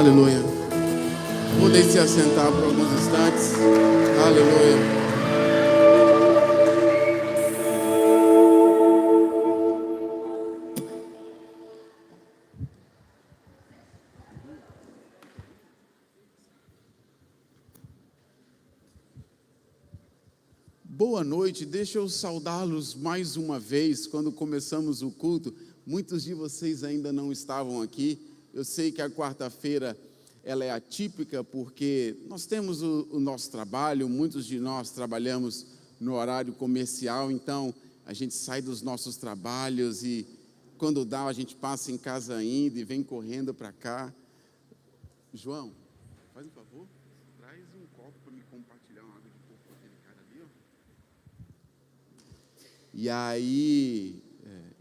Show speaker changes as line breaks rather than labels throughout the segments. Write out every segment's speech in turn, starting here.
Aleluia. Podem se assentar por alguns instantes. Aleluia. Boa noite, deixa eu saudá-los mais uma vez. Quando começamos o culto, muitos de vocês ainda não estavam aqui. Eu sei que a quarta-feira ela é atípica porque nós temos o nosso trabalho, muitos de nós trabalhamos no horário comercial, então a gente sai dos nossos trabalhos e quando dá a gente passa em casa ainda e vem correndo para cá. João, faz um favor, traz um copo para me compartilhar uma água de coco com aquele cara ali, ó. E aí,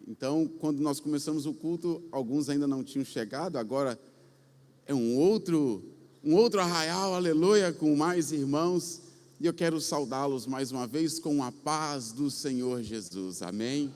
então, quando nós começamos o culto, alguns ainda não tinham chegado, agora é um outro arraial, aleluia, com mais irmãos, e eu quero saudá-los mais uma vez com a paz do Senhor Jesus, amém?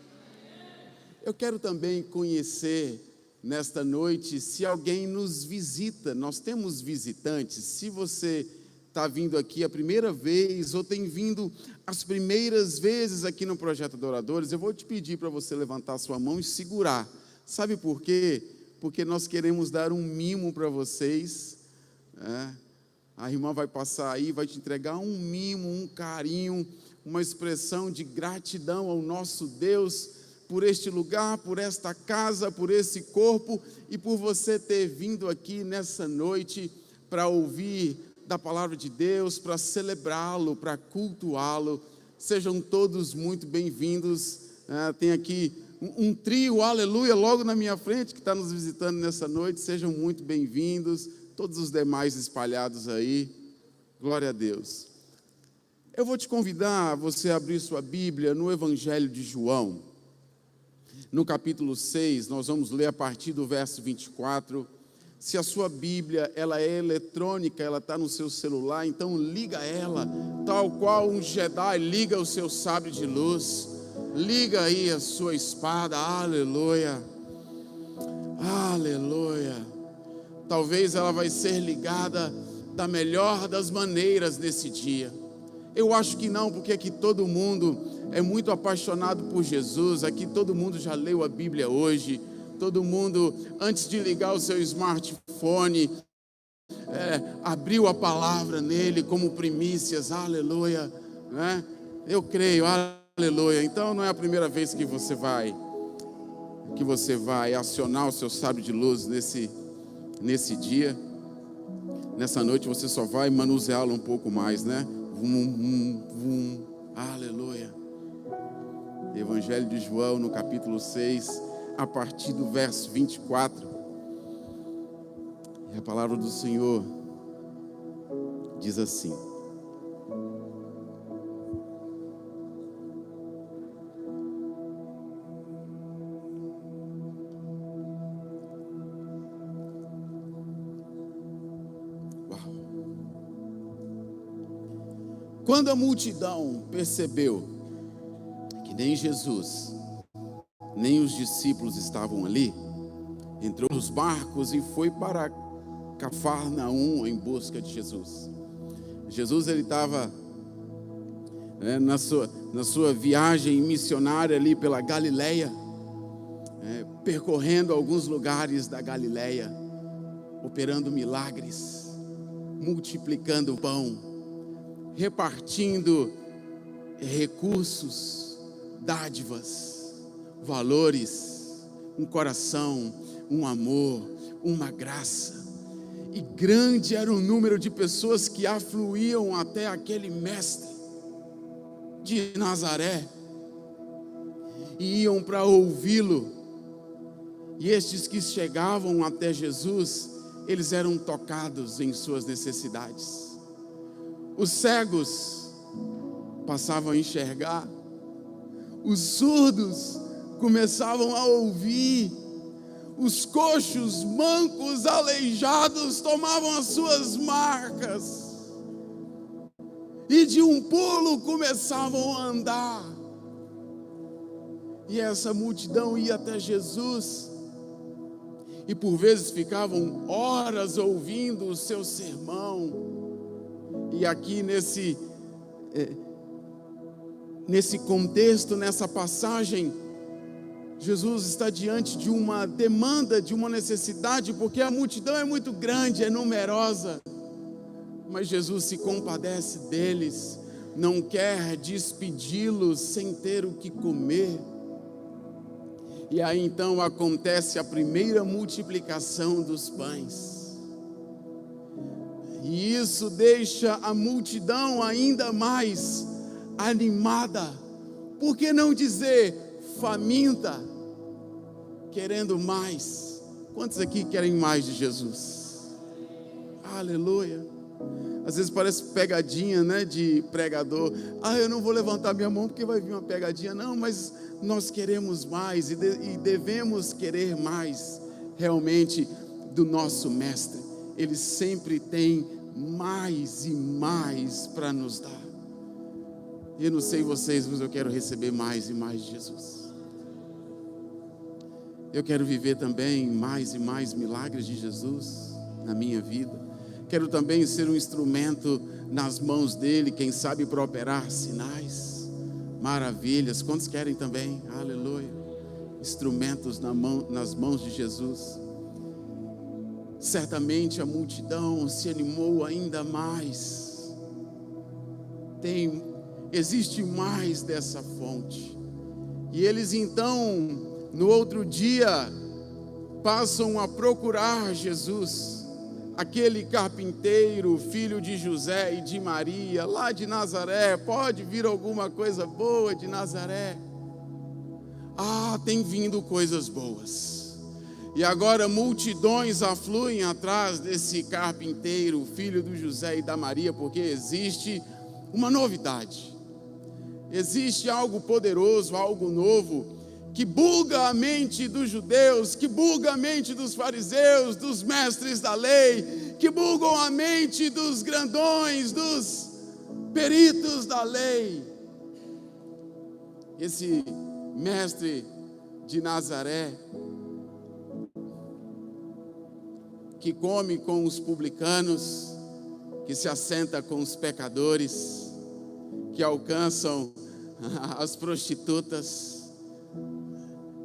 Eu quero também conhecer nesta noite, se alguém nos visita, nós temos visitantes, se você está vindo aqui a primeira vez, ou tem vindo as primeiras vezes aqui no Projeto Adoradores, eu vou te pedir para você levantar sua mão e segurar. Sabe por quê? Porque nós queremos dar um mimo para vocês. A irmã vai passar aí, vai te entregar um mimo, um carinho, uma expressão de gratidão ao nosso Deus, por este lugar, por esta casa, por esse corpo, e por você ter vindo aqui nessa noite para ouvir da palavra de Deus, para celebrá-lo, para cultuá-lo. Sejam todos muito bem-vindos. Tem aqui um trio, aleluia, logo na minha frente, que está nos visitando nessa noite. Sejam muito bem-vindos, todos os demais espalhados aí, glória a Deus. Eu vou te convidar a você abrir sua Bíblia no Evangelho de João, no capítulo 6, nós vamos ler a partir do verso 24, se a sua Bíblia, ela é eletrônica, ela está no seu celular, então liga ela, tal qual um Jedi liga o seu sabre de luz, liga aí a sua espada, aleluia, aleluia. Talvez ela vai ser ligada da melhor das maneiras nesse dia. Eu acho que não, porque aqui todo mundo é muito apaixonado por Jesus, aqui todo mundo já leu a Bíblia hoje, todo mundo, antes de ligar o seu smartphone, abriu a palavra nele como primícias, aleluia, né? Eu creio, aleluia. Então não é a primeira vez que você vai acionar o seu sabre de luz nesse dia, nessa noite você só vai manuseá-lo um pouco mais, né? Aleluia. Evangelho de João, no capítulo 6, a partir do verso 24. E a palavra do Senhor diz assim: quando a multidão percebeu que nem Jesus, nem os discípulos estavam ali, entrou nos barcos e foi para Cafarnaum em busca de Jesus. Jesus, ele estava na sua viagem missionária ali pela Galileia, percorrendo alguns lugares da Galileia, operando milagres, multiplicando o pão, repartindo recursos, dádivas, valores, um coração, um amor, uma graça. E grande era o número de pessoas que afluíam até aquele mestre de Nazaré e iam para ouvi-lo. E estes que chegavam até Jesus, eles eram tocados em suas necessidades. Os cegos passavam a enxergar, os surdos começavam a ouvir, os coxos, mancos, aleijados tomavam as suas marcas e de um pulo começavam a andar. E essa multidão ia até Jesus e por vezes ficavam horas ouvindo o seu sermão. E aqui nesse contexto, nessa passagem, Jesus está diante de uma demanda, de uma necessidade, porque a multidão é muito grande, é numerosa, mas Jesus se compadece deles, não quer despedi-los sem ter o que comer. E aí então acontece a primeira multiplicação dos pães, e isso deixa a multidão ainda mais animada, por que não dizer faminta, querendo mais. Quantos aqui querem mais de Jesus? Aleluia. Às vezes parece pegadinha, né, de pregador. Eu não vou levantar minha mão porque vai vir uma pegadinha. Não, mas nós queremos mais e devemos querer mais realmente do nosso mestre. Ele sempre tem mais e mais para nos dar. Eu não sei vocês, mas eu quero receber mais e mais de Jesus. Eu quero viver também mais e mais milagres de Jesus na minha vida. Quero também ser um instrumento nas mãos dele, quem sabe para operar sinais, maravilhas. Quantos querem também? Aleluia. Instrumentos nas mãos de Jesus. Certamente a multidão se animou ainda mais. Existe mais dessa fonte. E eles então, no outro dia, passam a procurar Jesus. Aquele carpinteiro, filho de José e de Maria, lá de Nazaré. Pode vir alguma coisa boa de Nazaré? Tem vindo coisas boas. E agora multidões afluem atrás desse carpinteiro, filho do José e da Maria, porque existe uma novidade. Existe algo poderoso, algo novo, que buga a mente dos judeus, que buga a mente dos fariseus, dos mestres da lei, que bugam a mente dos grandões, dos peritos da lei. Esse mestre de Nazaré, que come com os publicanos, que se assenta com os pecadores, que alcançam as prostitutas,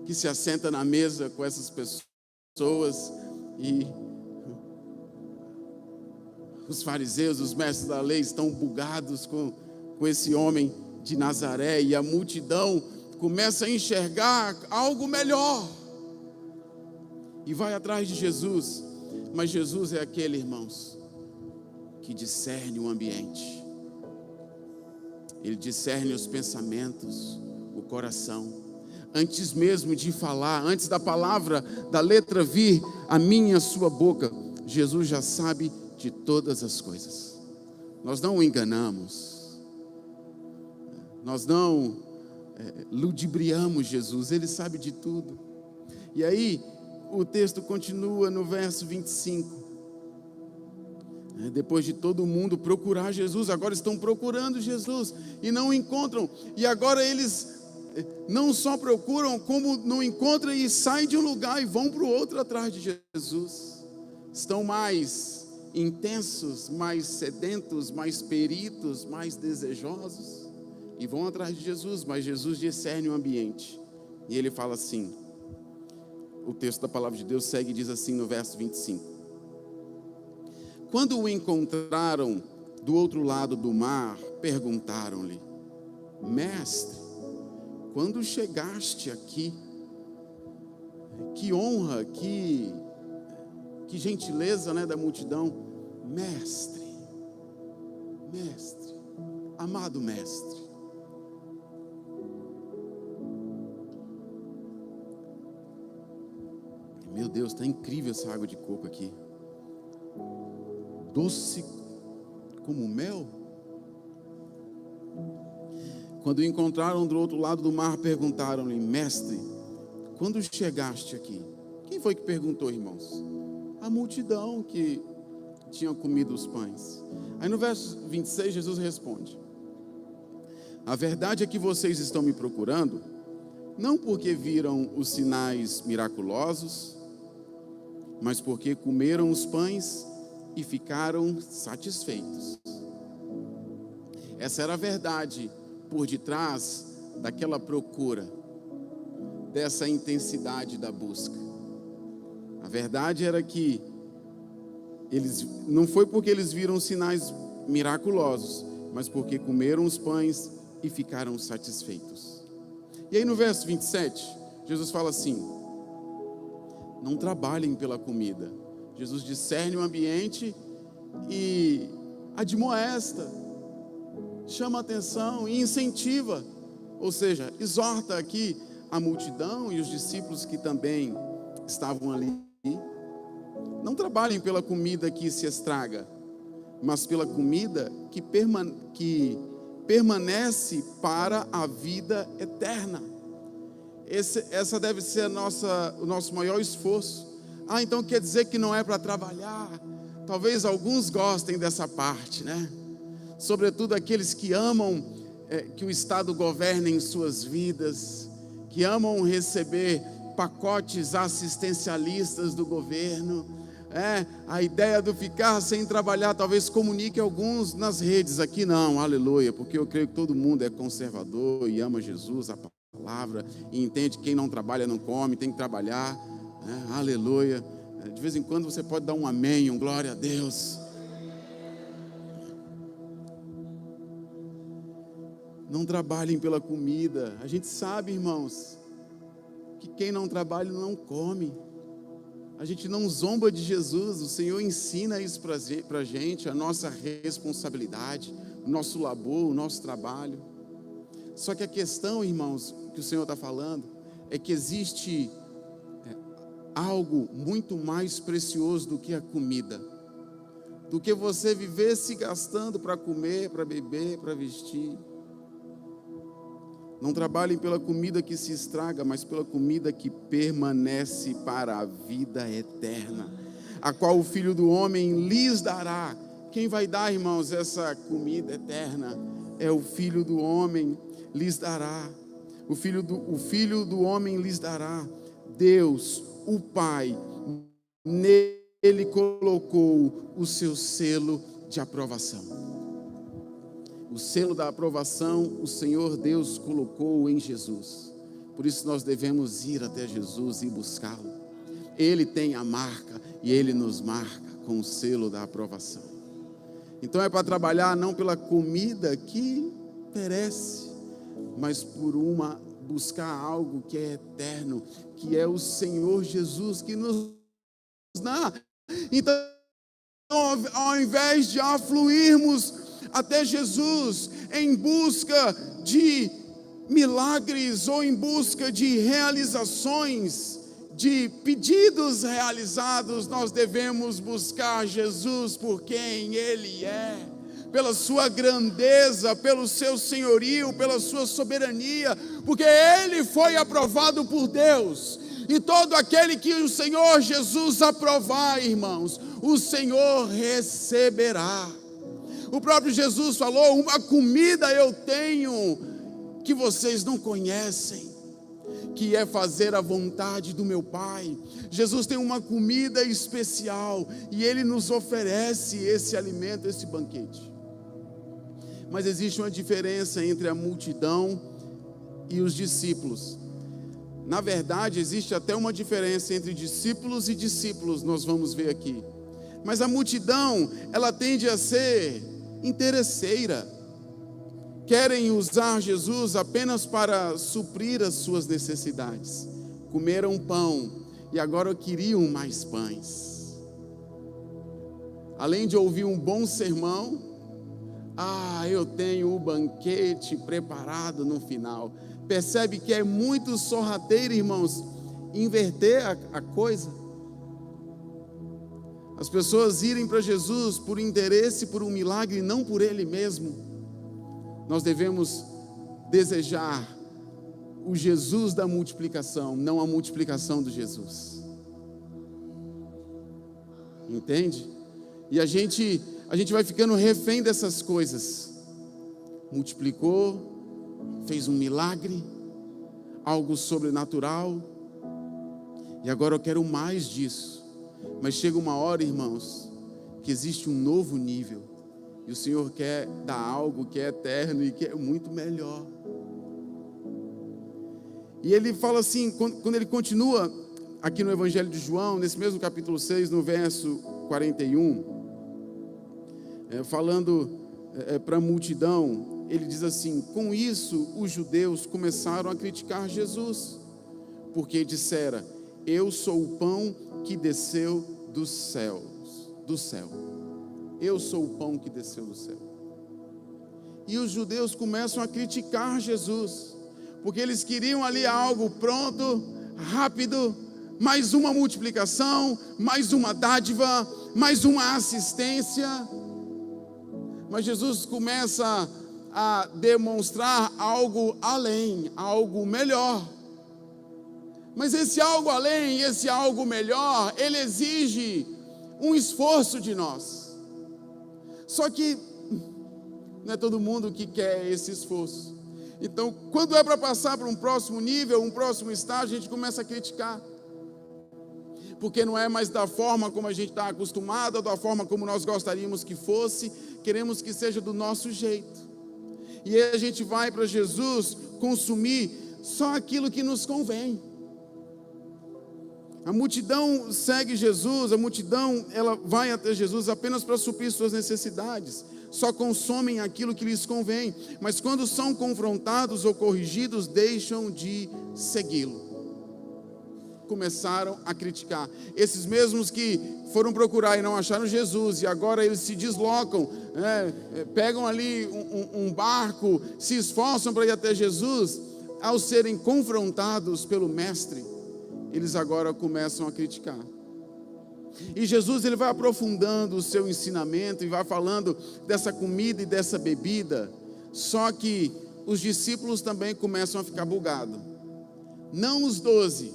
que se assenta na mesa com essas pessoas, e os fariseus, os mestres da lei estão bugados com esse homem de Nazaré, e a multidão começa a enxergar algo melhor e vai atrás de Jesus. Mas Jesus é aquele, irmãos, que discerne o ambiente. Ele discerne os pensamentos, o coração. Antes mesmo de falar, antes da palavra, da letra vir a minha, sua boca, Jesus já sabe de todas as coisas. Nós não o enganamos, nós não ludibriamos Jesus, Ele sabe de tudo. E aí o texto continua no verso 25. Depois de todo mundo procurar Jesus, agora estão procurando Jesus e não o encontram. E agora eles não só procuram, como não encontram, e saem de um lugar e vão para o outro atrás de Jesus. Estão mais intensos, mais sedentos, mais peritos, mais desejosos, e vão atrás de Jesus. Mas Jesus discerne o ambiente, e ele fala assim, o texto da palavra de Deus segue e diz assim no verso 25: quando o encontraram do outro lado do mar, perguntaram-lhe: mestre, quando chegaste aqui? Que honra, que gentileza, né, da multidão. Mestre, amado mestre. Meu Deus, está incrível essa água de coco aqui. Doce como mel. Quando o encontraram do outro lado do mar, perguntaram-lhe: mestre, quando chegaste aqui? Quem foi que perguntou, irmãos? A multidão que tinha comido os pães. Aí no verso 26, Jesus responde: a verdade é que vocês estão me procurando, não porque viram os sinais miraculosos, mas porque comeram os pães e ficaram satisfeitos. Essa era a verdade por detrás daquela procura, dessa intensidade da busca. A verdade era que não foi porque eles viram sinais miraculosos, mas porque comeram os pães e ficaram satisfeitos. E aí no verso 27, Jesus fala assim: não trabalhem pela comida. Jesus discerne o ambiente e admoesta, chama a atenção e incentiva, ou seja, exorta aqui a multidão e os discípulos que também estavam ali. Não trabalhem pela comida que se estraga, mas pela comida que permanece para a vida eterna. Essa deve ser o nosso maior esforço. Então quer dizer que não é para trabalhar. Talvez alguns gostem dessa parte, né? Sobretudo aqueles que amam que o Estado governe em suas vidas, que amam receber pacotes assistencialistas do governo. A ideia do ficar sem trabalhar talvez comunique alguns nas redes. Aqui não, aleluia, porque eu creio que todo mundo é conservador e ama Jesus, a palavra, e entende que quem não trabalha não come, tem que trabalhar, aleluia. De vez em quando você pode dar um amém, um glória a Deus. Não trabalhem pela comida. A gente sabe, irmãos, que quem não trabalha não come. A gente não zomba de Jesus. O Senhor ensina isso para a gente, a nossa responsabilidade, o nosso labor, o nosso trabalho. Só que a questão, irmãos, que o Senhor está falando, é que existe algo muito mais precioso do que a comida, do que você viver se gastando para comer, para beber, para vestir. Não trabalhem pela comida que se estraga, mas pela comida que permanece para a vida eterna, a qual o Filho do Homem lhes dará. Quem vai dar, irmãos, essa comida eterna? É o Filho do Homem lhes dará. O Filho do Homem lhes dará. Deus, o Pai, nele colocou o seu selo de aprovação. O selo da aprovação, o Senhor Deus colocou em Jesus. Por isso nós devemos ir até Jesus e buscá-lo. Ele tem a marca e Ele nos marca com o selo da aprovação. Então é para trabalhar não pela comida que perece, mas por buscar algo que é eterno, que é o Senhor Jesus que nos dá. Então, ao invés de afluirmos até Jesus em busca de milagres ou em busca de realizações, de pedidos realizados, nós devemos buscar Jesus por quem Ele é, pela sua grandeza, pelo seu senhorio, pela sua soberania, porque Ele foi aprovado por Deus. E todo aquele que o Senhor Jesus aprovar, irmãos, o Senhor receberá. O próprio Jesus falou: uma comida eu tenho que vocês não conhecem, que é fazer a vontade do meu Pai. Jesus tem uma comida especial e Ele nos oferece esse alimento, esse banquete. Mas existe uma diferença entre a multidão e os discípulos. Na verdade, existe até uma diferença entre discípulos e discípulos, nós vamos ver aqui. Mas a multidão, ela tende a ser interesseira. Querem usar Jesus apenas para suprir as suas necessidades. Comeram pão e agora queriam mais pães. Além de ouvir um bom sermão, eu tenho o banquete preparado no final. Percebe que é muito sorrateiro, irmãos, inverter a coisa. As pessoas irem para Jesus por interesse, por um milagre, não por Ele mesmo. Nós devemos desejar o Jesus da multiplicação, não a multiplicação do Jesus. Entende? E a gente vai ficando refém dessas coisas. Multiplicou, fez um milagre, algo sobrenatural, e agora eu quero mais disso. Mas chega uma hora, irmãos, que existe um novo nível. E o Senhor quer dar algo que é eterno e que é muito melhor. E ele fala assim, quando ele continua aqui no Evangelho de João, nesse mesmo capítulo 6, no verso 41, falando para a multidão, ele diz assim: com isso os judeus começaram a criticar Jesus, porque dissera: eu sou o pão que desceu do céu. Eu sou o pão que desceu do céu. E os judeus começam a criticar Jesus, porque eles queriam ali algo pronto, rápido, mais uma multiplicação, mais uma dádiva, mais uma assistência. Mas Jesus começa a demonstrar algo além, algo melhor. Mas esse algo além, esse algo melhor, ele exige um esforço de nós. Só que não é todo mundo que quer esse esforço. Então, quando é para passar para um próximo nível, um próximo estágio, a gente começa a criticar. Porque não é mais da forma como a gente está acostumado, ou da forma como nós gostaríamos que fosse, queremos que seja do nosso jeito. E aí a gente vai para Jesus consumir só aquilo que nos convém. A multidão segue Jesus, a multidão ela vai até Jesus apenas para suprir suas necessidades. Só consomem aquilo que lhes convém, mas quando são confrontados ou corrigidos, deixam de segui-lo. Começaram a criticar. Esses mesmos que foram procurar e não acharam Jesus, e agora eles se deslocam, pegam ali um barco, se esforçam para ir até Jesus, ao serem confrontados pelo Mestre, eles agora começam a criticar. E Jesus ele vai aprofundando o seu ensinamento e vai falando dessa comida e dessa bebida. Só que os discípulos também começam a ficar bugados. Não os 12,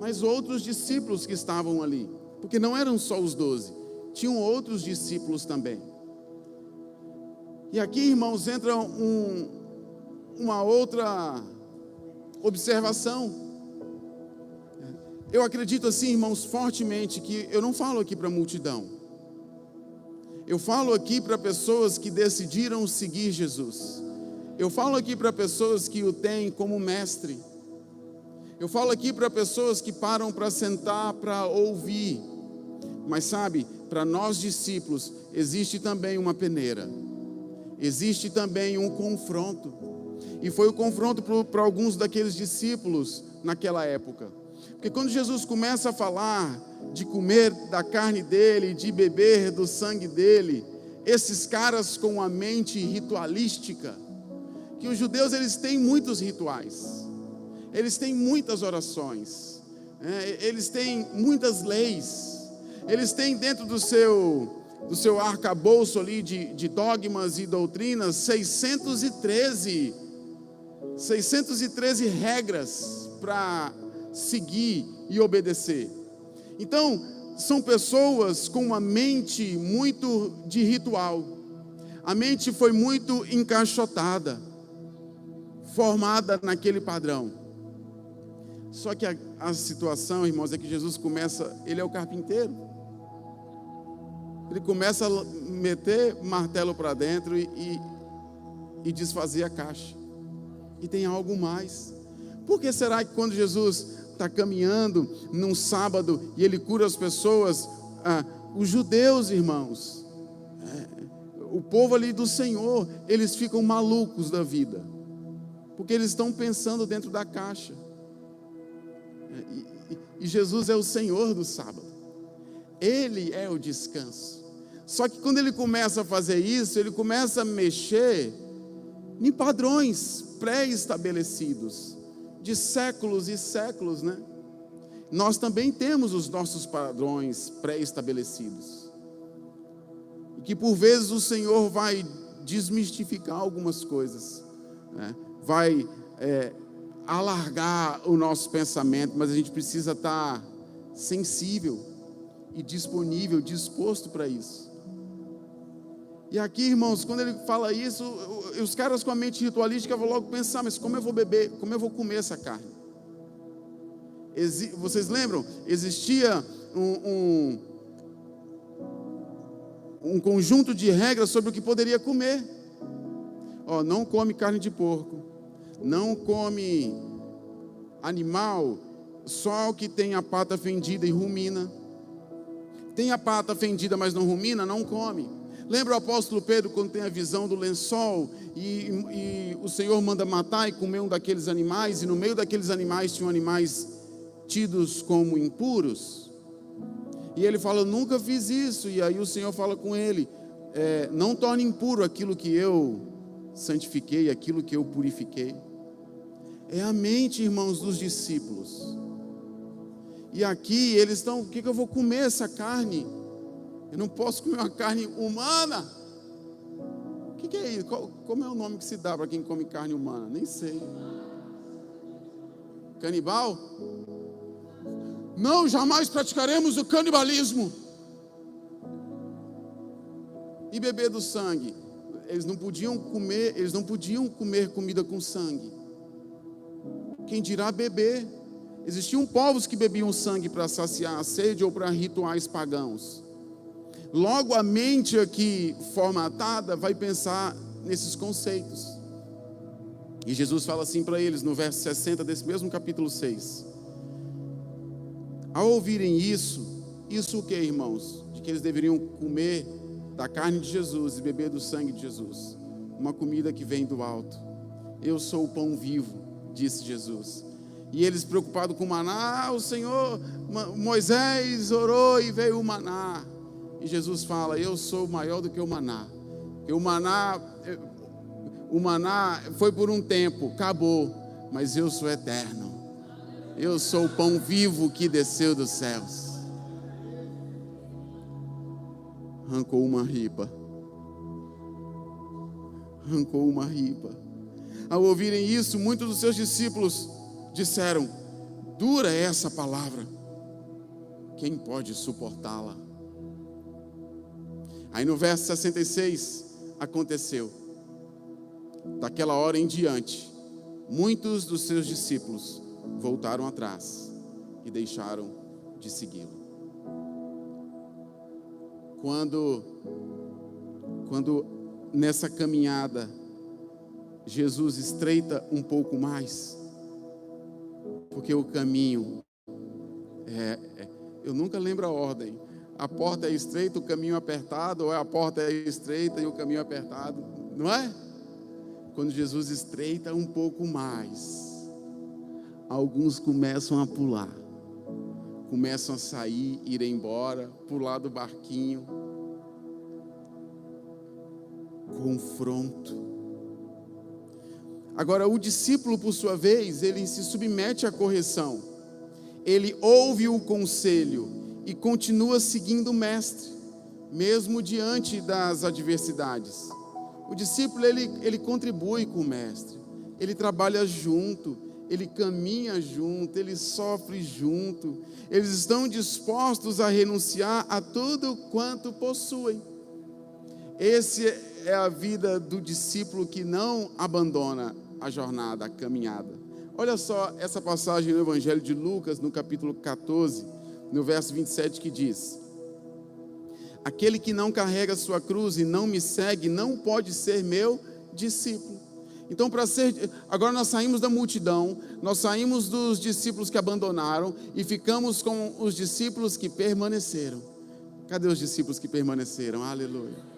mas outros discípulos que estavam ali. Porque não eram só os 12, tinham outros discípulos também. E aqui, irmãos, entra uma outra observação. Eu acredito assim, irmãos, fortemente, que eu não falo aqui para a multidão. Eu falo aqui para pessoas que decidiram seguir Jesus. Eu falo aqui para pessoas que o têm como mestre. Eu falo aqui para pessoas que param para sentar, para ouvir. Mas sabe, para nós discípulos, existe também uma peneira. Existe também um confronto. E foi o confronto para alguns daqueles discípulos naquela época. Porque quando Jesus começa a falar de comer da carne dele, de beber do sangue dele, esses caras com a mente ritualística, que os judeus eles têm muitos rituais, eles têm muitas orações, eles têm muitas leis, eles têm dentro do seu arcabouço ali de dogmas e doutrinas 613 regras para seguir e obedecer. Então, são pessoas com uma mente muito de ritual. A mente foi muito encaixotada, formada naquele padrão. Só que a situação, irmãos, é que Jesus começa, ele é o carpinteiro. Ele começa a meter martelo para dentro e desfazer a caixa. E tem algo mais. Por que será que quando Jesus está caminhando num sábado e ele cura as pessoas, os judeus, irmãos, o povo ali do Senhor, eles ficam malucos da vida, porque eles estão pensando dentro da caixa. E Jesus é o Senhor do sábado, Ele é o descanso. Só que quando ele começa a fazer isso, ele começa a mexer em padrões pré-estabelecidos de séculos e séculos, né? Nós também temos os nossos padrões pré-estabelecidos, e que por vezes o Senhor vai desmistificar algumas coisas, né? Vai alargar o nosso pensamento, mas a gente precisa estar sensível e disponível, disposto para isso. E aqui, irmãos, quando ele fala isso, os caras com a mente ritualística vão logo pensar: mas como eu vou beber, como eu vou comer essa carne? Vocês lembram? Existia um conjunto de regras sobre o que poderia comer. Não come carne de porco, não come animal, só o que tem a pata fendida e rumina. Tem a pata fendida, mas não rumina, não come. Lembra o apóstolo Pedro quando tem a visão do lençol e o Senhor manda matar e comer um daqueles animais, e no meio daqueles animais tinham animais tidos como impuros? E ele fala: eu nunca fiz isso. E aí o Senhor fala com ele: não torne impuro aquilo que eu santifiquei, aquilo que eu purifiquei. É a mente, irmãos, dos discípulos. E aqui eles estão: o que eu vou comer essa carne? Eu não posso comer uma carne humana. O que é isso? Como é o nome que se dá para quem come carne humana? Nem sei. Canibal? Não, jamais praticaremos o canibalismo. E beber do sangue? Eles não podiam comer comida com sangue. Quem dirá beber? Existiam povos que bebiam sangue para saciar a sede ou para rituais pagãos. Logo, a mente aqui formatada vai pensar nesses conceitos. E Jesus fala assim para eles no verso 60 desse mesmo capítulo 6. Ao ouvirem isso o que, irmãos? De que eles deveriam comer da carne de Jesus e beber do sangue de Jesus. Uma comida que vem do alto. Eu sou o pão vivo, disse Jesus. E eles preocupados com o maná: o Senhor, Moisés orou e veio o maná. E Jesus fala: eu sou maior do que o maná. E o maná foi por um tempo, acabou, mas eu sou eterno. Eu sou o pão vivo que desceu dos céus. Arrancou uma ripa. Ao ouvirem isso, muitos dos seus discípulos disseram: dura é essa palavra, quem pode suportá-la? Aí no verso 66, aconteceu. Daquela hora em diante, muitos dos seus discípulos voltaram atrás e deixaram de segui-lo. Quando nessa caminhada Jesus estreita um pouco mais, porque o caminho eu nunca lembro a ordem. A porta é estreita, o caminho é apertado, ou a porta é estreita e o caminho é apertado, não é? Quando Jesus estreita um pouco mais, alguns começam a pular, começam a sair, ir embora, pular do barquinho. Confronto. Agora, o discípulo, por sua vez, ele se submete à correção, ele ouve o conselho e continua seguindo o mestre, mesmo diante das adversidades. O discípulo, ele contribui com o mestre, ele trabalha junto, ele caminha junto, ele sofre junto, eles estão dispostos a renunciar a tudo quanto possuem. Esse é a vida do discípulo que não abandona a jornada, a caminhada. Olha só essa passagem no Evangelho de Lucas, no capítulo 14, no verso 27, que diz: aquele que não carrega a sua cruz e não me segue, não pode ser meu discípulo. Então, agora nós saímos da multidão, nós saímos dos discípulos que abandonaram e ficamos com os discípulos que permaneceram. Cadê os discípulos que permaneceram? Aleluia.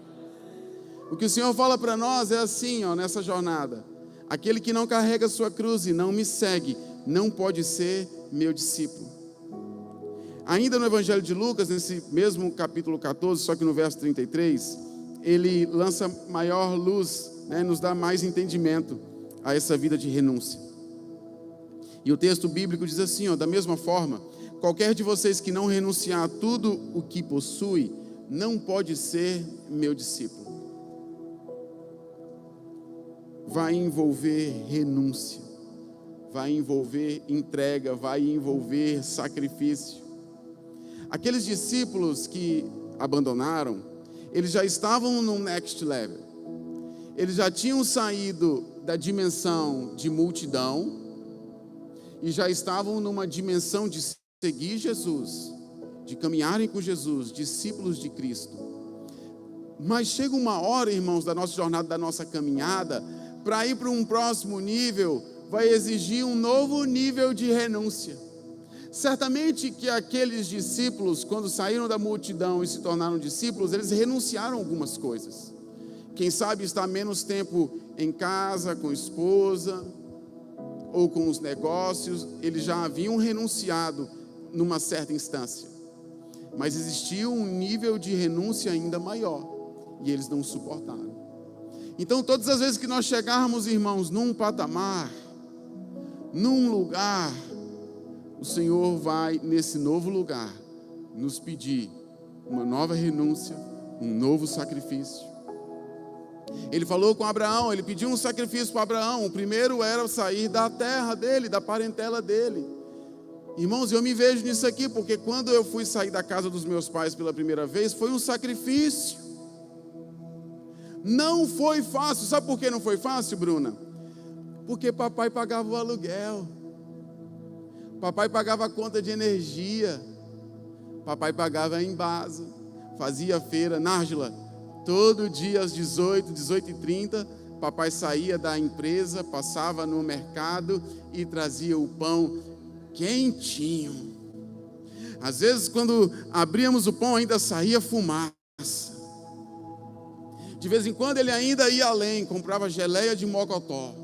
O que o Senhor fala para nós é assim, nessa jornada: aquele que não carrega a sua cruz e não me segue, não pode ser meu discípulo. Ainda no Evangelho de Lucas, nesse mesmo capítulo 14, só que no verso 33, ele lança maior luz, nos dá mais entendimento a essa vida de renúncia. E o texto bíblico diz assim, da mesma forma, qualquer de vocês que não renunciar a tudo o que possui, não pode ser meu discípulo. Vai envolver renúncia, vai envolver entrega, vai envolver sacrifício. Aqueles discípulos que abandonaram, eles já estavam no next level. Eles já tinham saído da dimensão de multidão e já estavam numa dimensão de seguir Jesus, de caminharem com Jesus, discípulos de Cristo. Mas chega uma hora, irmãos, da nossa jornada, da nossa caminhada, para ir para um próximo nível, vai exigir um novo nível de renúncia. Certamente que aqueles discípulos, quando saíram da multidão e se tornaram discípulos, eles renunciaram a algumas coisas. Quem sabe está menos tempo em casa, com a esposa, ou com os negócios, eles já haviam renunciado numa certa instância. Mas existia um nível de renúncia ainda maior, e eles não suportaram. Então, todas as vezes que nós chegarmos, irmãos, num patamar, num lugar, o Senhor vai, nesse novo lugar, nos pedir uma nova renúncia, um novo sacrifício. Ele falou com Abraão, ele pediu um sacrifício para Abraão. O primeiro era sair da terra dele, da parentela dele. Irmãos, eu me vejo nisso aqui, porque quando eu fui sair da casa dos meus pais pela primeira vez, foi um sacrifício. Não foi fácil. Sabe por que não foi fácil, Bruna? Porque papai pagava o aluguel. Papai pagava a conta de energia. Papai pagava a embasa. Fazia feira. Nájila, todo dia às 18h30, papai saía da empresa, passava no mercado e trazia o pão quentinho. Às vezes, quando abríamos o pão, ainda saía fumaça. De vez em quando ele ainda ia além, comprava geleia de mocotó.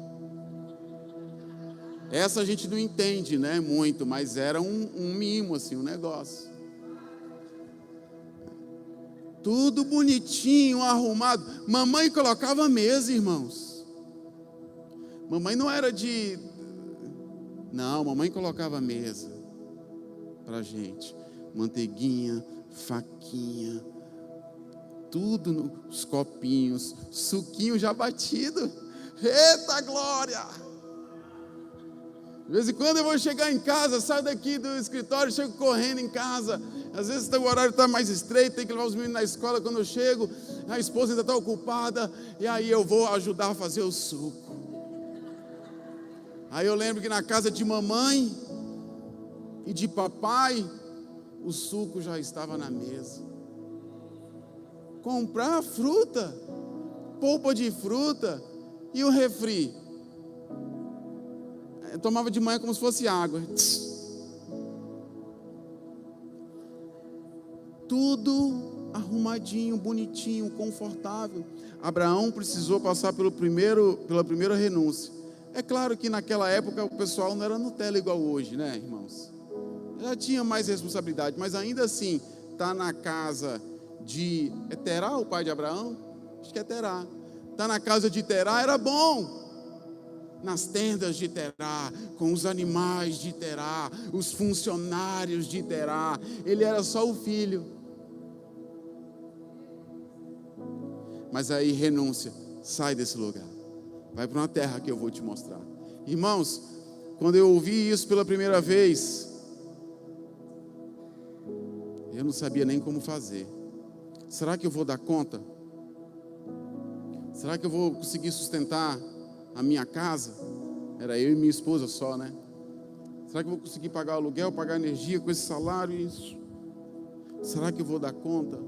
Essa a gente não entende, né, muito, mas era um mimo, assim, um negócio. Tudo bonitinho, arrumado. Mamãe colocava mesa, irmãos. Mamãe não era de... Não, mamãe colocava mesa pra gente. Manteiguinha, faquinha, tudo nos copinhos, suquinho já batido. Eita glória! De vez em quando eu vou chegar em casa, saio daqui do escritório, chego correndo em casa. Às vezes o horário está mais estreito, tem que levar os meninos na escola. Quando eu chego, a esposa ainda está ocupada, e aí eu vou ajudar a fazer o suco. Aí eu lembro que na casa de mamãe e de papai, o suco já estava na mesa. Comprar fruta, polpa de fruta e o refri. Eu tomava de manhã como se fosse água. Tudo arrumadinho, bonitinho, confortável. Abraão precisou passar pela primeira renúncia. É claro que naquela época o pessoal não era Nutella igual hoje, né, irmãos? Já tinha mais responsabilidade, mas ainda assim, está na casa de Terá, o pai de Abraão? Acho que é Terá. Está na casa de Terá, era bom. Nas tendas de Terá, com os animais de Terá, os funcionários de Terá. Ele era só o filho. Mas aí renúncia, sai desse lugar. Vai para uma terra que eu vou te mostrar. Irmãos, quando eu ouvi isso pela primeira vez, eu não sabia nem como fazer. Será que eu vou dar conta? Será que eu vou conseguir sustentar a minha casa? Era eu e minha esposa só, né? Será que eu vou conseguir pagar o aluguel, pagar a energia com esse salário? Isso? Será que eu vou dar conta?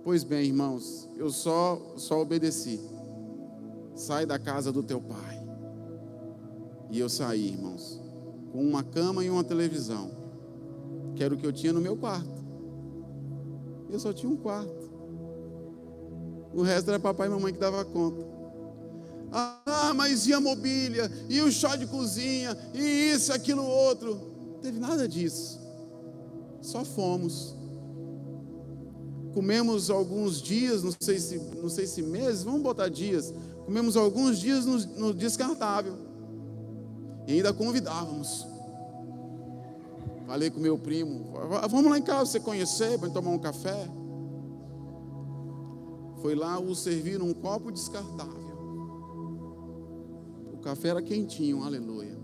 Pois bem, irmãos, eu só obedeci. Sai da casa do teu pai. E eu saí, irmãos, com uma cama e uma televisão, que era o que eu tinha no meu quarto. Eu só tinha um quarto. O resto era papai e mamãe que dava conta. Ah, mas e a mobília? E o chá de cozinha? E isso, aquilo, outro? Não teve nada disso. Só fomos. Comemos alguns dias, não sei se meses, vamos botar dias. Comemos alguns dias no descartável. E ainda convidávamos. Falei com meu primo, vamos lá em casa você conhecer, para tomar um café. Foi lá, o serviram um copo descartável. O café era quentinho, aleluia.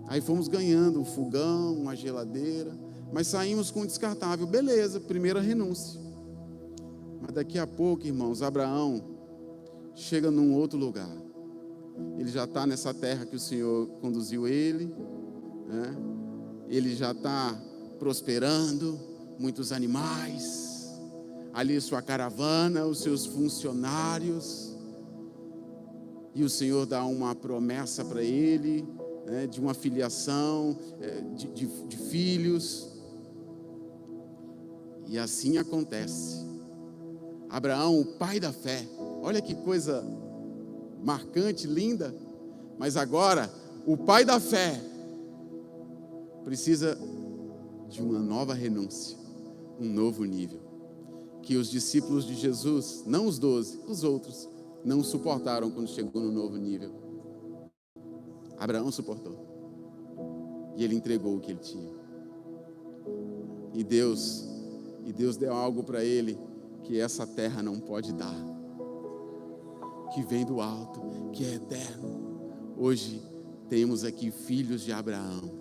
Aí fomos ganhando um fogão, uma geladeira, mas saímos com o descartável, beleza, primeira renúncia. Mas daqui a pouco, irmãos, Abraão chega num outro lugar. Ele já está nessa terra que o Senhor conduziu ele, né? ele já está prosperando, muitos animais, ali sua caravana, os seus funcionários, e o Senhor dá uma promessa para ele, né, de uma filiação, de filhos, e assim acontece. Abraão, o pai da fé, olha que coisa marcante, linda, mas agora, o pai da fé precisa de uma nova renúncia, um novo nível, que os discípulos de Jesus, não os 12, os outros, não suportaram quando chegou no novo nível. Abraão suportou, e ele entregou o que ele tinha, e Deus deu algo para ele, que essa terra não pode dar, que vem do alto, que é eterno. Hoje temos aqui filhos de Abraão,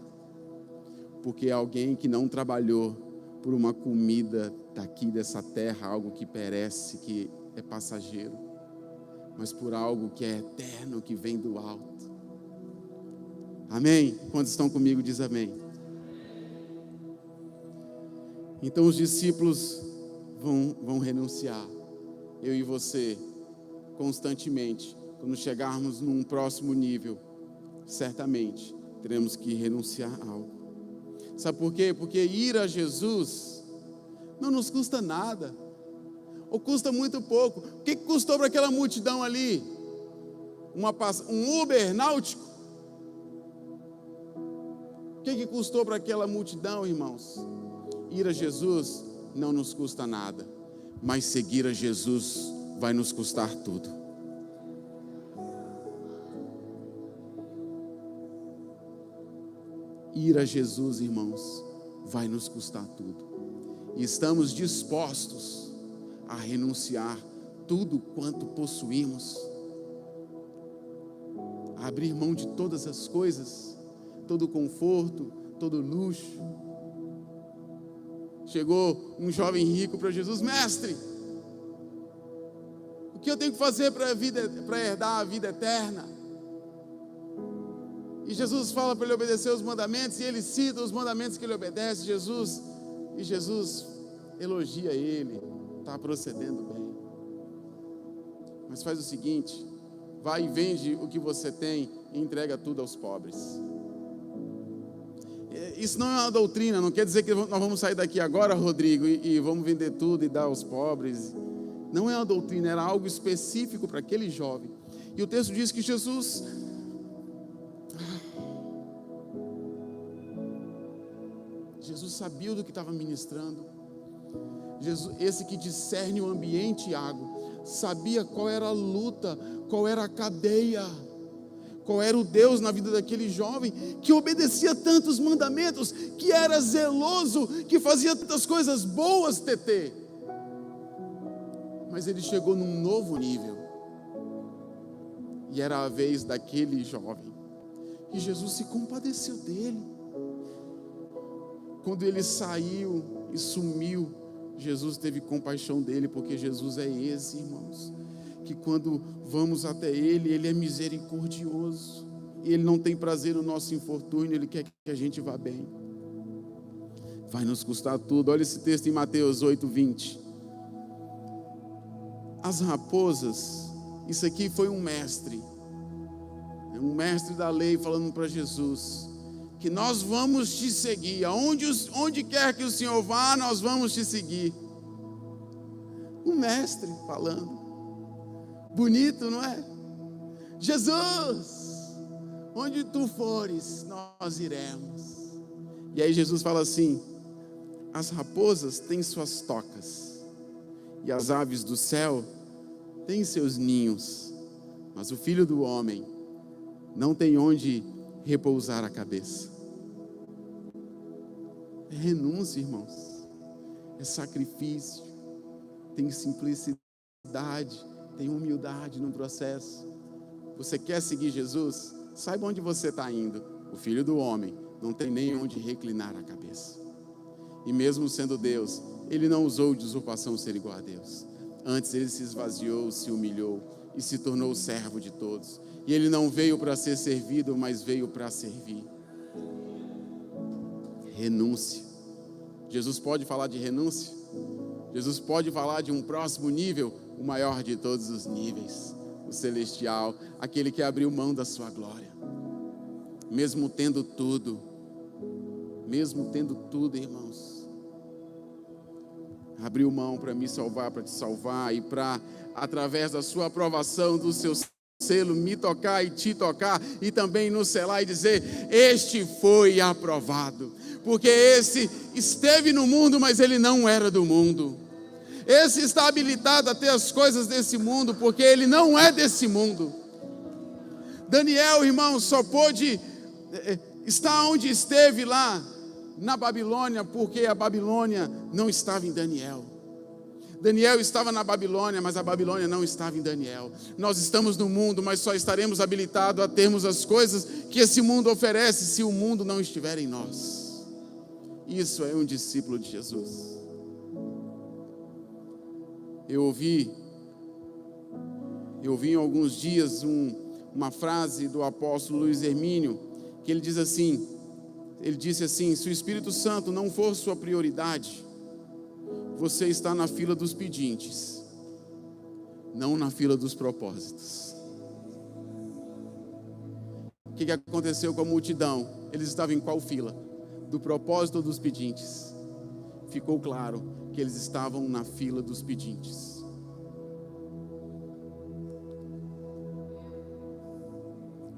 porque alguém que não trabalhou por uma comida daqui dessa terra, algo que perece, que é passageiro, mas por algo que é eterno, que vem do alto. Amém? Quantos estão comigo, diz amém. Então os discípulos vão renunciar. Eu e você, constantemente, quando chegarmos num próximo nível, certamente teremos que renunciar a algo. Sabe por quê? Porque ir a Jesus não nos custa nada, ou custa muito pouco. O que custou para aquela multidão ali? Um Uber náutico? O que custou para aquela multidão, irmãos? Ir a Jesus não nos custa nada, mas seguir a Jesus vai nos custar tudo. Ir a Jesus, irmãos, vai nos custar tudo. E estamos dispostos a renunciar tudo quanto possuímos, a abrir mão de todas as coisas, todo o conforto, todo o luxo. Chegou um jovem rico para Jesus: mestre, o que eu tenho que fazer para herdar a vida eterna? E Jesus fala para ele obedecer os mandamentos, e ele cita os mandamentos que ele obedece. E Jesus elogia ele, está procedendo bem. Mas faz o seguinte: vai e vende o que você tem e entrega tudo aos pobres. Isso não é uma doutrina, não quer dizer que nós vamos sair daqui agora, Rodrigo, e vamos vender tudo e dar aos pobres. Não é uma doutrina, era algo específico para aquele jovem. E o texto diz que Jesus sabia do que estava ministrando. Jesus, esse que discerne o ambiente, Iago, sabia qual era a luta, qual era a cadeia, qual era o Deus na vida daquele jovem, que obedecia tantos mandamentos, que era zeloso, que fazia tantas coisas boas, TT. Mas ele chegou num novo nível, e era a vez daquele jovem, e Jesus se compadeceu dele. Quando ele saiu e sumiu, Jesus teve compaixão dele, porque Jesus é esse, irmãos, que quando vamos até ele, ele é misericordioso, e ele não tem prazer no nosso infortúnio, ele quer que a gente vá bem. Vai nos custar tudo. Olha esse texto em Mateus 8:20. As raposas, isso aqui foi um mestre da lei falando para Jesus, que nós vamos te seguir, onde quer que o Senhor vá, nós vamos te seguir. Um mestre falando, bonito, não é? Jesus, onde tu fores, nós iremos. E aí Jesus fala assim: as raposas têm suas tocas, e as aves do céu têm seus ninhos, mas o Filho do Homem não tem onde repousar a cabeça. É renúncia, irmãos, é sacrifício, tem simplicidade, tem humildade no processo. Você quer seguir Jesus? Saiba onde você está indo. O Filho do Homem não tem nem onde reclinar a cabeça. E mesmo sendo Deus, ele não usou de usurpação ser igual a Deus. Antes ele se esvaziou, se humilhou e se tornou servo de todos. E ele não veio para ser servido, mas veio para servir. renúncia. Jesus pode falar de renúncia? Jesus pode falar de um próximo nível, o maior de todos os níveis, o celestial, aquele que abriu mão da sua glória. Mesmo tendo tudo, irmãos, abriu mão para me salvar, para te salvar e para, através da sua aprovação, do seu selo, me tocar e te tocar e também nos selar e dizer: este foi aprovado, porque esse esteve no mundo, mas ele não era do mundo. Esse está habilitado a ter as coisas desse mundo, porque ele não é desse mundo. Daniel, irmão, só pôde estar onde esteve lá na Babilônia, porque a Babilônia não estava em Daniel. Daniel estava na Babilônia, mas a Babilônia não estava em Daniel. Nós estamos no mundo, mas só estaremos habilitados a termos as coisas que esse mundo oferece, se o mundo não estiver em nós. Isso é um discípulo de Jesus. Eu ouvi em alguns dias uma frase do apóstolo Luiz Hermínio, que ele disse assim: se o Espírito Santo não for sua prioridade, você está na fila dos pedintes, não na fila dos propósitos. O que aconteceu com a multidão? Eles estavam em qual fila? Do propósito ou dos pedintes? Ficou claro que eles estavam na fila dos pedintes.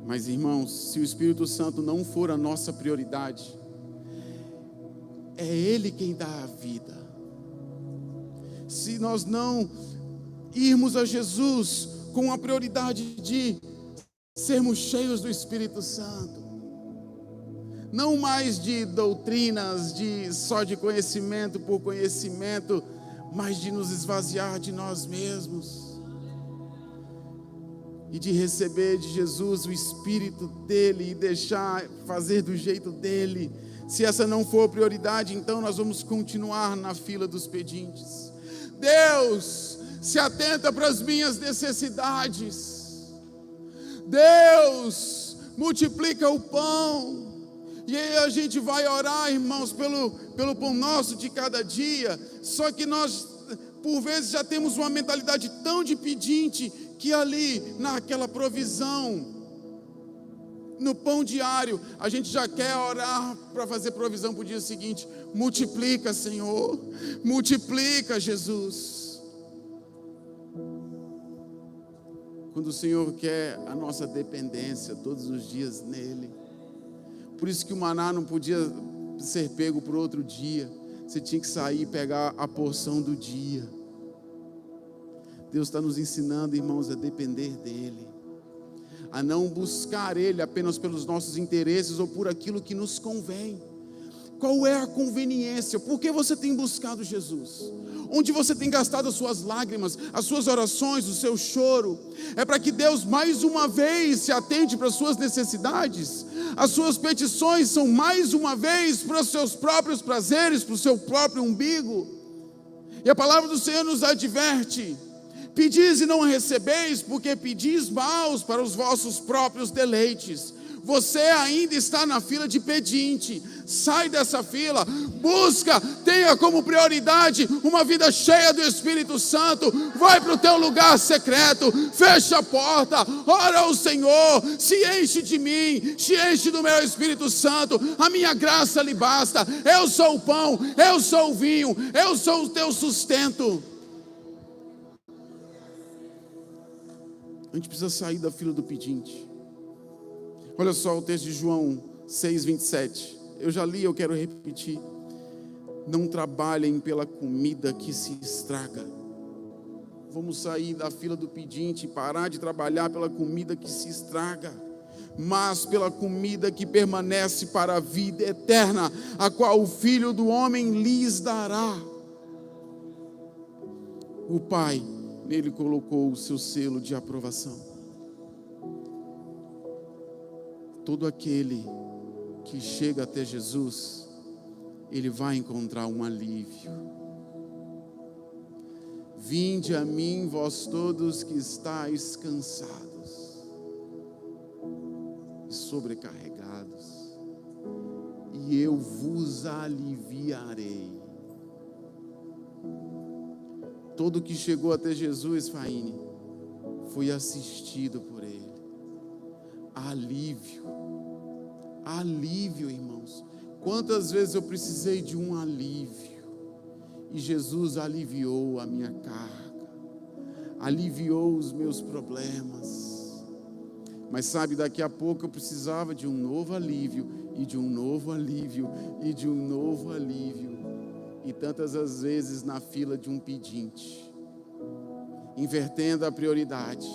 Mas, irmãos, se o Espírito Santo não for a nossa prioridade, é Ele quem dá a vida. Se nós não irmos a Jesus com a prioridade de sermos cheios do Espírito Santo, não mais de doutrinas, só de conhecimento por conhecimento, mas de nos esvaziar de nós mesmos e de receber de Jesus o Espírito dele e deixar fazer do jeito dele. Se essa não for a prioridade, então nós vamos continuar na fila dos pedintes. Deus, se atenta para as minhas necessidades. Deus, multiplica o pão. E aí a gente vai orar, irmãos, pelo pão nosso de cada dia. Só que nós, por vezes, já temos uma mentalidade tão de pedinte, que ali, naquela provisão, no pão diário, a gente já quer orar para fazer provisão para o dia seguinte. Multiplica, Senhor, multiplica, Jesus. Quando o Senhor quer a nossa dependência todos os dias nele. Por isso que o maná não podia ser pego por outro dia. Você tinha que sair e pegar a porção do dia. Deus está nos ensinando, irmãos, a depender dele, a não buscar ele apenas pelos nossos interesses ou por aquilo que nos convém. Qual é a conveniência? Por que você tem buscado Jesus? Onde você tem gastado as suas lágrimas, as suas orações, o seu choro? É para que Deus mais uma vez se atente para as suas necessidades? As suas petições são mais uma vez para os seus próprios prazeres, para o seu próprio umbigo? E a palavra do Senhor nos adverte: pedis e não recebeis, porque pedis maus para os vossos próprios deleites. Você ainda está na fila de pedinte. Sai dessa fila, busca, tenha como prioridade uma vida cheia do Espírito Santo. Vai para o teu lugar secreto, fecha a porta, ora ao Senhor, se enche de mim, se enche do meu Espírito Santo. A minha graça lhe basta. Eu sou o pão, eu sou o vinho, eu sou o teu sustento. A gente precisa sair da fila do pedinte. Olha só o texto de João 6:27. Eu já li, eu quero repetir. Não trabalhem pela comida que se estraga. Vamos sair da fila do pedinte e parar de trabalhar pela comida que se estraga, mas pela comida que permanece para a vida eterna, a qual o Filho do Homem lhes dará. O Pai, nele colocou o seu selo de aprovação. Todo aquele que chega até Jesus, ele vai encontrar um alívio. Vinde a mim, vós todos que estáis cansados e sobrecarregados, e e eu vos aliviarei. Todo que chegou até Jesus, Faine, foi assistido por Ele. Alívio, alívio, irmãos. Quantas vezes eu precisei de um alívio, e Jesus aliviou a minha carga, aliviou os meus problemas. Mas sabe, daqui a pouco eu precisava de um novo alívio, e de um novo alívio, e de um novo alívio. E tantas as vezes na fila de um pedinte, invertendo a prioridade,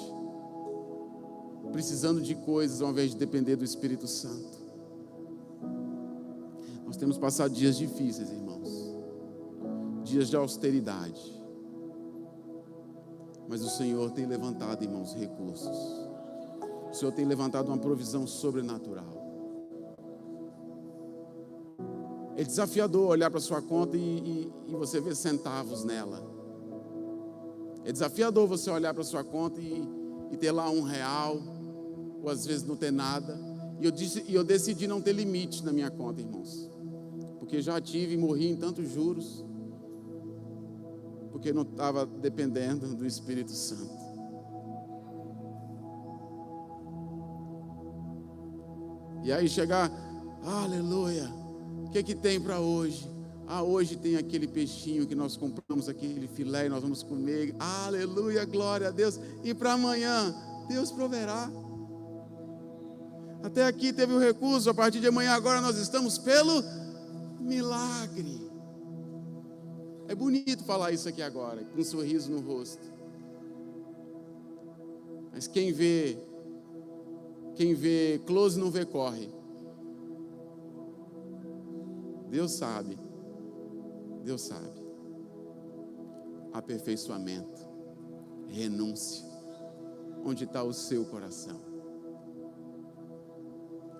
precisando de coisas ao invés de depender do Espírito Santo. Nós temos passado dias difíceis, irmãos, dias de austeridade, mas o Senhor tem levantado, irmãos, recursos. O Senhor tem levantado uma provisão sobrenatural. É desafiador olhar para a sua conta e você ver centavos nela. É desafiador você olhar para a sua conta e ter lá R$1, ou às vezes não ter nada. E eu decidi não ter limite na minha conta, irmãos, porque já tive e morri em tantos juros, porque não estava dependendo do Espírito Santo. E aí chegar, aleluia, o que tem para hoje? Hoje tem aquele peixinho que nós compramos, aquele filé, e nós vamos comer, aleluia, glória a Deus. E para amanhã, Deus proverá. Até aqui teve o recurso, a partir de amanhã agora nós estamos pelo milagre. É bonito falar isso aqui agora, com um sorriso no rosto. Mas quem vê close não vê corre. Deus sabe. Deus sabe. Aperfeiçoamento, renúncia. Onde está o seu coração?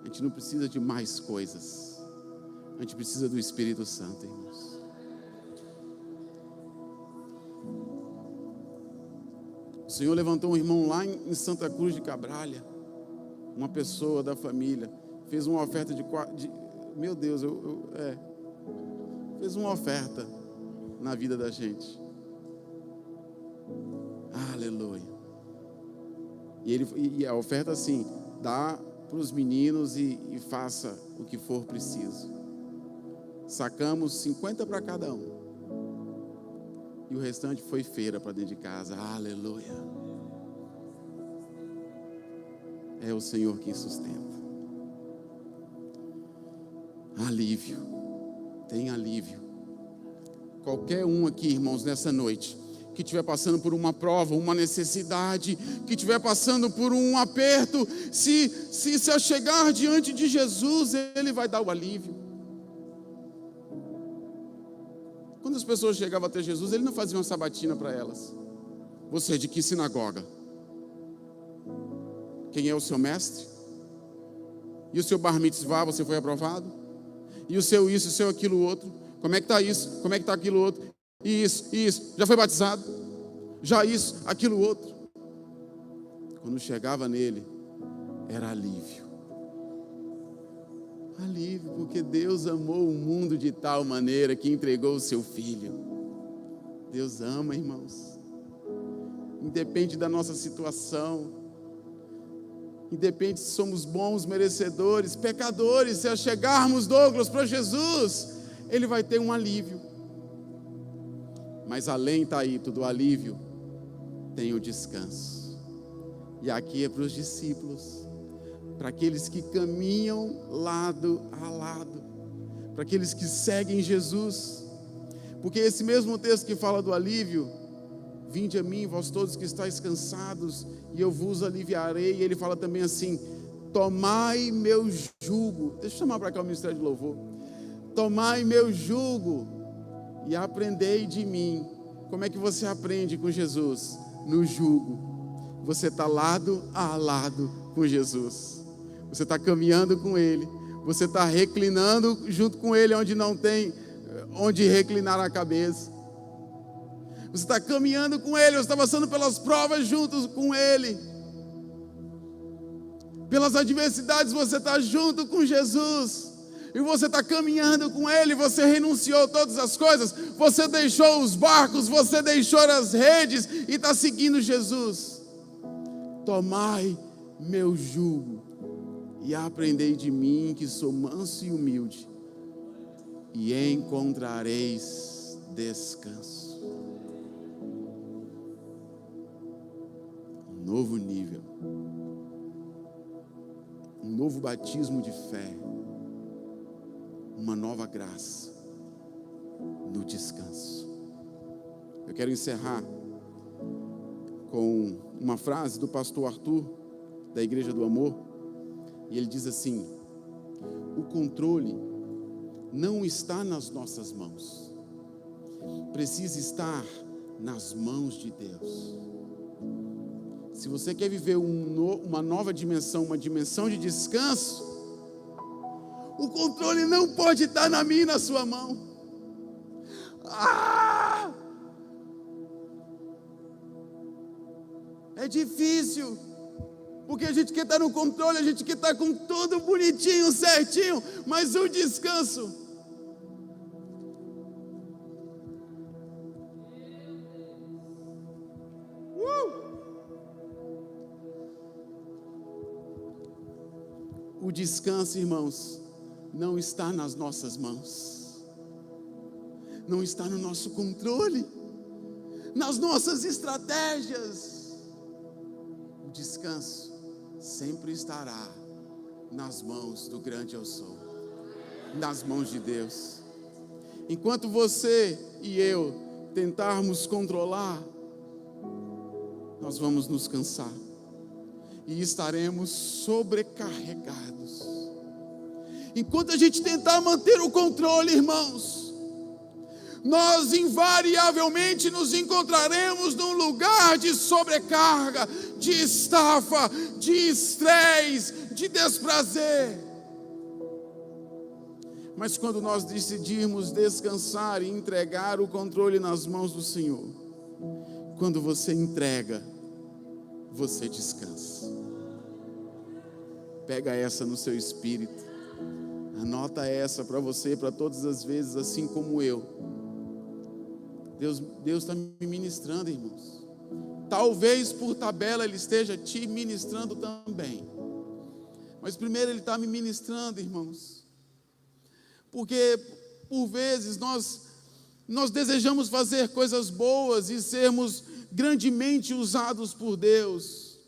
A gente não precisa de mais coisas. A gente precisa do Espírito Santo, irmãos. O Senhor levantou um irmão lá em Santa Cruz de Cabralha, uma pessoa da família, fez uma oferta meu Deus, fez uma oferta na vida da gente. Aleluia. E a oferta assim, dá para os meninos e faça o que for preciso. Sacamos 50 para cada um. E o restante foi feira para dentro de casa. Aleluia. É o Senhor quem sustenta. Alívio. Tem alívio. Qualquer um aqui, irmãos, nessa noite, que estiver passando por uma prova, uma necessidade, que estiver passando por um aperto, se achegar diante de Jesus, Ele vai dar o alívio. Quando as pessoas chegavam até Jesus, Ele não fazia uma sabatina para elas. Você é de que sinagoga? Quem é o seu mestre? E o seu bar mitzvah, você foi aprovado? E o seu isso, o seu aquilo outro? Como é que está isso? Como é que está aquilo outro? Isso, já foi batizado? Já isso, aquilo outro. Quando chegava nele, era alívio. Alívio, porque Deus amou o mundo de tal maneira que entregou o seu Filho. Deus ama, irmãos. Independe da nossa situação, independe se somos bons, merecedores, pecadores, se chegarmos, Douglas, para Jesus, Ele vai ter um alívio. Mas além, Taíto, do alívio, tem o descanso. E aqui é para os discípulos, para aqueles que caminham lado a lado, para aqueles que seguem Jesus. Porque esse mesmo texto que fala do alívio, vinde a mim, vós todos que estáis cansados, e eu vos aliviarei. E ele fala também assim, tomai meu jugo. Deixa eu chamar para cá o Ministério de Louvor. Tomai meu jugo e aprendei de mim. Como é que você aprende com Jesus? No jugo. Você está lado a lado com Jesus. Você está caminhando com Ele. Você está reclinando junto com Ele, onde não tem onde reclinar a cabeça. Você está caminhando com Ele, você está passando pelas provas juntos com Ele. Pelas adversidades você está junto com Jesus. e você está caminhando com Ele, você renunciou todas as coisas, você deixou os barcos, você deixou as redes e está seguindo Jesus. Tomai meu jugo e aprendei de mim, que sou manso e humilde, e encontrareis descanso. Um novo nível, um novo batismo de fé, uma nova graça no descanso. Eu quero encerrar com uma frase do pastor Arthur, da Igreja do Amor, e ele diz assim: o controle não está nas nossas mãos, precisa estar nas mãos de Deus. Se você quer viver uma nova dimensão, uma dimensão de descanso, o controle não pode estar na minha e na sua mão. É difícil, porque a gente quer estar no controle, a gente quer estar com tudo bonitinho, certinho, mas o descanso, o descanso, irmãos, não está nas nossas mãos, não está no nosso controle, nas nossas estratégias. O descanso sempre estará nas mãos do grande eu sou, nas mãos de Deus. Enquanto você e eu tentarmos controlar, nós vamos nos cansar e estaremos sobrecarregados. Enquanto a gente tentar manter o controle, irmãos, nós invariavelmente nos encontraremos num lugar de sobrecarga, de estafa, de estresse, de desprazer. Mas quando nós decidirmos descansar e entregar o controle nas mãos do Senhor, quando você entrega, você descansa. Pega essa no seu espírito, anota essa para você, para todas as vezes, assim como eu. Deus está me ministrando, irmãos. Talvez por tabela Ele esteja te ministrando também, mas primeiro Ele está me ministrando, irmãos, porque por vezes nós desejamos fazer coisas boas e sermos grandemente usados por Deus.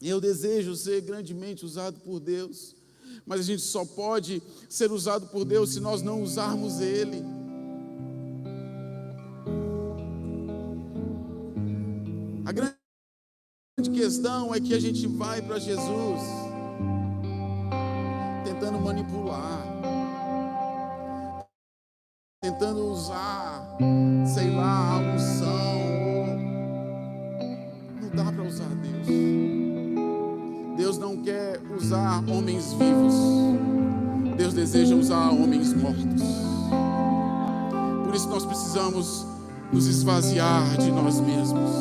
Eu desejo ser grandemente usado por Deus, mas a gente só pode ser usado por Deus se nós não usarmos Ele. A grande questão é que a gente vai para Jesus tentando manipular, tentando usar, sei lá, a unção. Não dá para usar Deus. Deus não quer usar homens vivos. Deus deseja usar homens mortos. Por isso nós precisamos nos esvaziar de nós mesmos,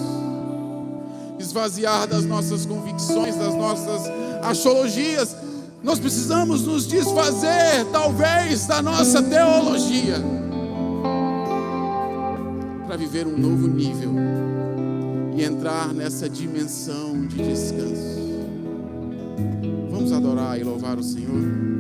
esvaziar das nossas convicções, das nossas axiologias. Nós precisamos nos desfazer, talvez, da nossa teologia, para viver um novo nível e entrar nessa dimensão de descanso. Vamos adorar e louvar o Senhor.